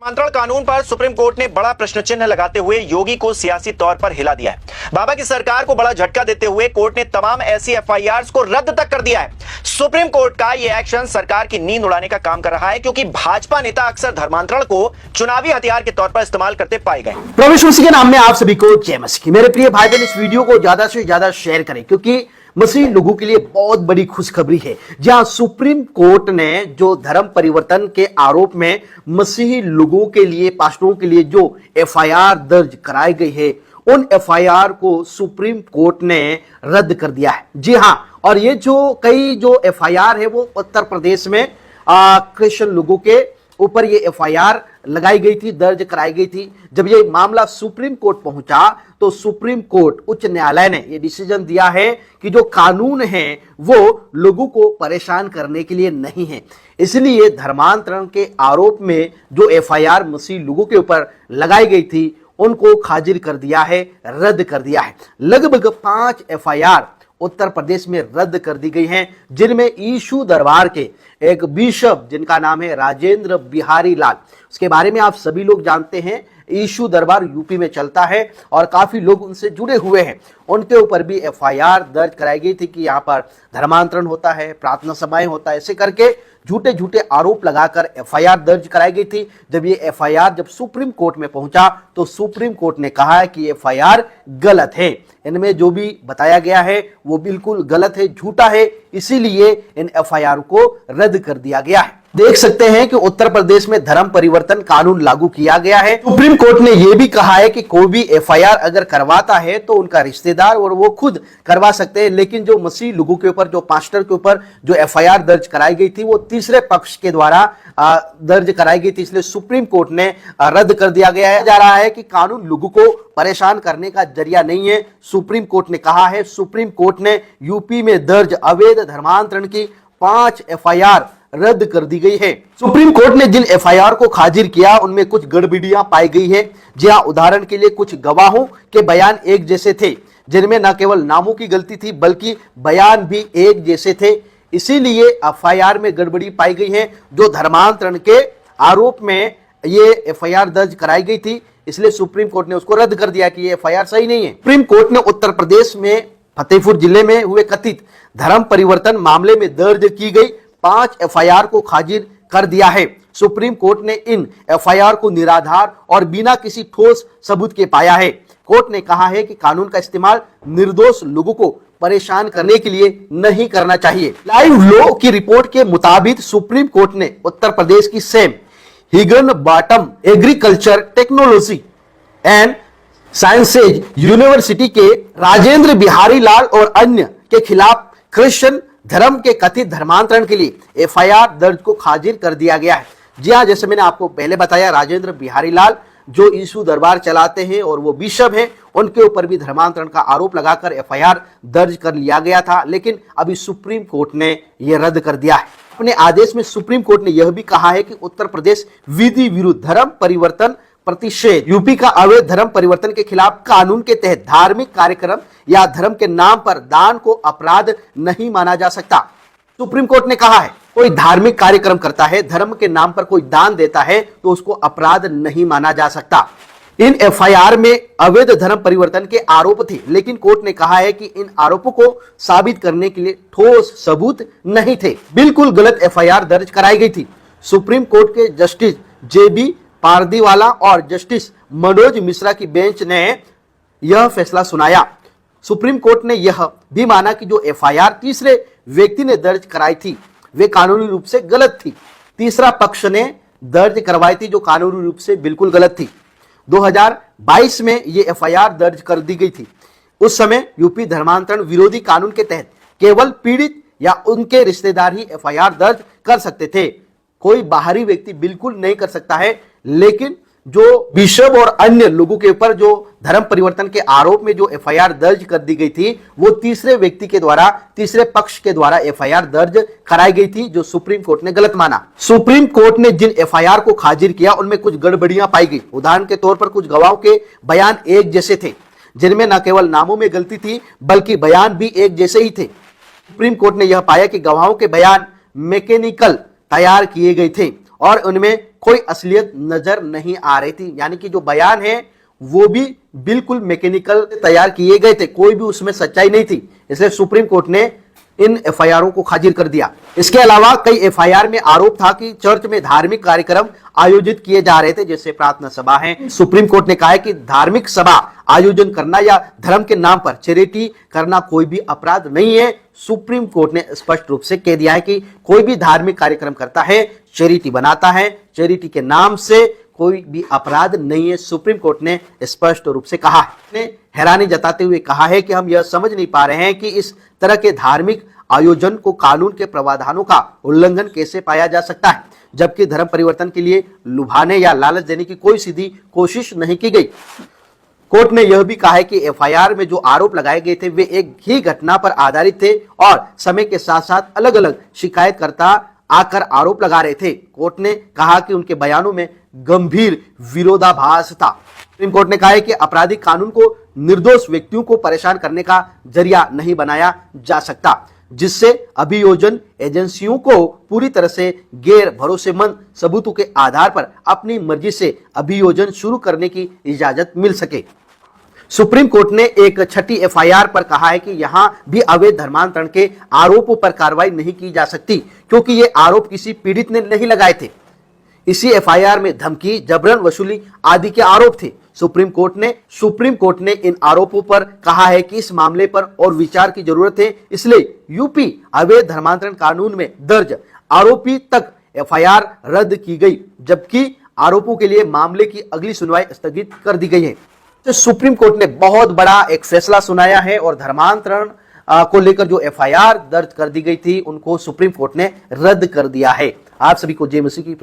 धर्मांतरण कानून पर सुप्रीम कोर्ट ने बड़ा प्रश्न चिन्ह लगाते हुए योगी को सियासी तौर पर हिला दिया है। बाबा की सरकार को बड़ा झटका देते हुए कोर्ट ने तमाम ऐसी एफआईआर को रद्द तक कर दिया है। सुप्रीम कोर्ट का यह एक्शन सरकार की नींद उड़ाने का काम कर रहा है, क्योंकि भाजपा नेता अक्सर धर्मांतरण को चुनावी हथियार के तौर पर इस्तेमाल करते पाए गए। प्रभु मसीह के नाम में आप सभी को जय मसीह। मेरे प्रिय भाई बहन, इस वीडियो को ज्यादा से ज्यादा शेयर करें, क्योंकि मसीह लोगों के लिए बहुत बड़ी खुशखबरी है। जहां सुप्रीम कोर्ट ने जो धर्म परिवर्तन के आरोप में मसीही लोगों के लिए, पास्टरों के लिए जो एफआईआर दर्ज कराई गई है, उन एफआईआर को सुप्रीम कोर्ट ने रद्द कर दिया है। जी हां, और ये जो कई जो एफआईआर है वो उत्तर प्रदेश में क्रिश्चियन लोगों के ऊपर ये एफआईआर लगाई गई थी, दर्ज कराई गई थी। जब ये मामला सुप्रीम कोर्ट पहुंचा तो सुप्रीम कोर्ट उच्च न्यायालय ने ये डिसीजन दिया है कि जो कानून है वो लोगों को परेशान करने के लिए नहीं है। इसलिए धर्मांतरण के आरोप में जो एफआईआर मसीह लोगों के ऊपर लगाई गई थी उनको खारिज कर दिया है, रद्द कर दिया है। लगभग 5 एफआईआर उत्तर प्रदेश में रद्द कर दी गई हैं, जिनमें यीशु दरबार के एक बिशप जिनका नाम है राजेंद्र बिहारी लाल, उसके बारे में आप सभी लोग जानते हैं। यीशु दरबार यूपी में चलता है और काफी लोग उनसे जुड़े हुए हैं। उनके ऊपर भी एफआईआर दर्ज कराई गई थी कि यहाँ पर धर्मांतरण होता है, प्रार्थना सभाएं होता है, ऐसे करके झूठे झूठे आरोप लगाकर एफआईआर दर्ज कराई गई थी। जब ये एफआईआर जब सुप्रीम कोर्ट में पहुंचा तो सुप्रीम कोर्ट ने कहा है कि एफआईआर गलत है, इनमें जो भी बताया गया है वो बिल्कुल गलत है, झूठा है, इसीलिए इन एफआईआर को रद्द कर दिया गया है। देख सकते हैं कि उत्तर प्रदेश में धर्म परिवर्तन कानून लागू किया गया है। सुप्रीम कोर्ट ने यह भी कहा है कि कोई भी एफआईआर अगर करवाता है तो उनका रिश्तेदार और वो खुद करवा सकते हैं, लेकिन जो मसीह लोगों के ऊपर, जो पास्टर के ऊपर जो एफआईआर दर्ज कराई गई थी वो तीसरे पक्ष के द्वारा दर्ज कराई गई थी, इसलिए सुप्रीम कोर्ट ने रद्द कर दिया गया है। जा रहा है कि कानून लोगों को परेशान करने का जरिया नहीं है, सुप्रीम कोर्ट ने कहा है। सुप्रीम कोर्ट ने यूपी में दर्ज अवैध धर्मांतरण की 5 एफआईआर रद्द कर दी गई है। सुप्रीम कोर्ट ने जिन एफआईआर को खारिज किया उनमें कुछ गड़बड़ियां पाई गई है। जहां उदाहरण के लिए कुछ गवाहों के बयान एक जैसे थे, जिनमें न केवल नामों की गलती थी बल्कि बयान भी एक जैसे थे, इसीलिए एफआईआर में गड़बड़ी पाई गई है। जो धर्मांतरण के आरोप में ये एफआईआर दर्ज कराई गई थी, इसलिए सुप्रीम कोर्ट ने उसको रद्द कर दिया कि ये एफआईआर सही नहीं है। सुप्रीम कोर्ट ने उत्तर प्रदेश में फतेहपुर जिले में हुए कथित धर्म परिवर्तन मामले में दर्ज की गई 5 एफआईआर को खारिज कर दिया है। सुप्रीम कोर्ट ने इन एफआईआर को निराधार और बिना किसी ठोस सबूत के पाया है। कोर्ट ने कहा है कि कानून का इस्तेमाल निर्दोष लोगों को परेशान करने के लिए नहीं करना चाहिए। लाइव लॉ की रिपोर्ट के मुताबिक सुप्रीम कोर्ट ने उत्तर प्रदेश की Sam Higginbottom agriculture technology and sciences university के राजेंद्र बिहारी लाल और अन्य के खिलाफ क्रिश्चियन धर्म के कथित धर्मांतरण के लिए एफआईआर दर्ज को खारिज कर दिया गया है। जी हां, जैसे मैंने आपको पहले बताया, राजेंद्र बिहारी लाल जो यीशु दरबार चलाते हैं और वो बिशप हैं, उनके ऊपर भी धर्मांतरण का आरोप लगाकर एफआईआर दर्ज कर लिया गया था, लेकिन अभी सुप्रीम कोर्ट ने यह रद्द कर दिया है। अपने आदेश में सुप्रीम कोर्ट ने यह भी कहा है कि उत्तर प्रदेश विधि विरुद्ध धर्म परिवर्तन प्रतिषेध यूपी का अवैध धर्म परिवर्तन के खिलाफ कानून के तहत धार्मिक कार्यक्रम या धर्म के नाम पर दान को अपराध नहीं माना जा सकता। सुप्रीम कोर्ट ने कहा है कोई धार्मिक कार्यक्रम करता है, धर्म के नाम पर कोई दान देता है तो उसको अपराध नहीं माना जा सकता। इन एफआईआर में अवैध धर्म परिवर्तन के आरोप थे, लेकिन कोर्ट ने कहा है कि इन आरोपों को साबित करने के लिए ठोस सबूत नहीं थे। बिल्कुल गलत एफआईआर दर्ज कराई गई थी। सुप्रीम कोर्ट के जस्टिस जेबी पारदीवाला और जस्टिस मनोज मिश्रा की बेंच ने यह फैसला सुनाया। सुप्रीम कोर्ट ने यह भी माना कि जो एफआईआर तीसरे व्यक्ति ने दर्ज कराई थी वे कानूनी रूप से गलत थी। तीसरा पक्ष ने दर्ज करवाई थी जो कानूनी रूप से बिल्कुल गलत थी। 2022 में ये एफआईआर दर्ज कर दी गई थी। उस समय यूपी धर्मांतरण विरोधी कानून के तहत केवल पीड़ित या उनके रिश्तेदार ही एफआईआर दर्ज कर सकते थे, कोई बाहरी व्यक्ति बिल्कुल नहीं कर सकता है। लेकिन जो बिशप और अन्य लोगों के ऊपर जो धर्म परिवर्तन के आरोप में जो एफआईआर दर्ज कर दी गई थी वो तीसरे व्यक्ति के द्वारा, तीसरे पक्ष के द्वारा एफआईआर दर्ज कराई गई थी, जो सुप्रीम कोर्ट ने गलत माना। सुप्रीम कोर्ट ने जिन एफआईआर को खारिज किया उनमें कुछ गड़बड़ियां पाई गई। उदाहरण के तौर पर कुछ गवाहों के बयान एक जैसे थे, जिनमें न केवल नामों में गलती थी बल्कि बयान भी एक जैसे ही थे। सुप्रीम कोर्ट ने यह पाया कि गवाहों के बयान मैकेनिकल तैयार किए गए थे और उनमें कोई असलियत नजर नहीं आ रही थी, यानी कि जो बयान है वो भी बिल्कुल मैकेनिकल तैयार किए गए थे, कोई भी उसमें सच्चाई नहीं थी। इसलिए सुप्रीम कोर्ट ने इन एफआईआरों को खारिज कर दिया। इसके अलावा कई एफआईआर में आरोप था कि चर्च में धार्मिक कार्यक्रम आयोजित किए जा रहे थे, जैसे प्रार्थना सभा है। सुप्रीम कोर्ट ने कहा है कि धार्मिक सभा आयोजन करना या धर्म के नाम पर चैरिटी करना कोई भी अपराध नहीं है। सुप्रीम कोर्ट ने स्पष्ट रूप से कह दिया है कि कोई भी धार्मिक कार्यक्रम करता है, चैरिटी बनाता है, चैरिटी के नाम से कोई भी अपराध नहीं है, सुप्रीम कोर्ट ने स्पष्ट रूप से कहा है। हैरानी जताते हुए कहा है कि हम यह समझ नहीं पा रहे हैं कि इस तरह के धार्मिक आयोजन को कानून के प्रावधानों का उल्लंघन कैसे पाया जा सकता है, जबकि धर्म परिवर्तन के लिए लुभाने या लालच देने की कोई सीधी कोशिश नहीं की गई। कोर्ट ने यह भी कहा है कि एफआईआर में जो आरोप लगाए गए थे वे एक ही घटना पर आधारित थे और समय के साथ साथ अलग अलग शिकायतकर्ता आकर आरोप लगा रहे थे। कोर्ट ने कहा कि उनके बयानों में गंभीर विरोधाभास था। सुप्रीम कोर्ट ने कहा है कि आपराधिक कानून को निर्दोष व्यक्तियों को परेशान करने का जरिया नहीं बनाया जा सकता, जिससे अभियोजन एजेंसियों को पूरी तरह से गैर भरोसेमंद सबूतों के आधार पर अपनी मर्जी से अभियोजन शुरू करने की इजाजत मिल सके। सुप्रीम कोर्ट ने एक छठी एफआईआर पर कहा है कि यहां भी अवैध धर्मांतरण के आरोपों पर कार्रवाई नहीं की जा सकती, क्योंकि ये आरोप किसी पीड़ित ने नहीं लगाए थे। इसी एफआईआर में धमकी, जबरन वसूली आदि के आरोप थे। सुप्रीम कोर्ट ने इन आरोपों पर कहा है कि इस मामले पर और विचार की जरूरत है, इसलिए यूपी अवैध धर्मांतरण कानून में दर्ज आरोपी तक एफआईआर रद्द की गई, जबकि आरोपों के लिए मामले की अगली सुनवाई स्थगित कर दी गई है। तो सुप्रीम कोर्ट ने बहुत बड़ा एक फैसला सुनाया है और धर्मांतरण को लेकर जो एफआईआर दर्ज कर दी गई थी उनको सुप्रीम कोर्ट ने रद्द कर दिया है। आप सभी को जय मसीह की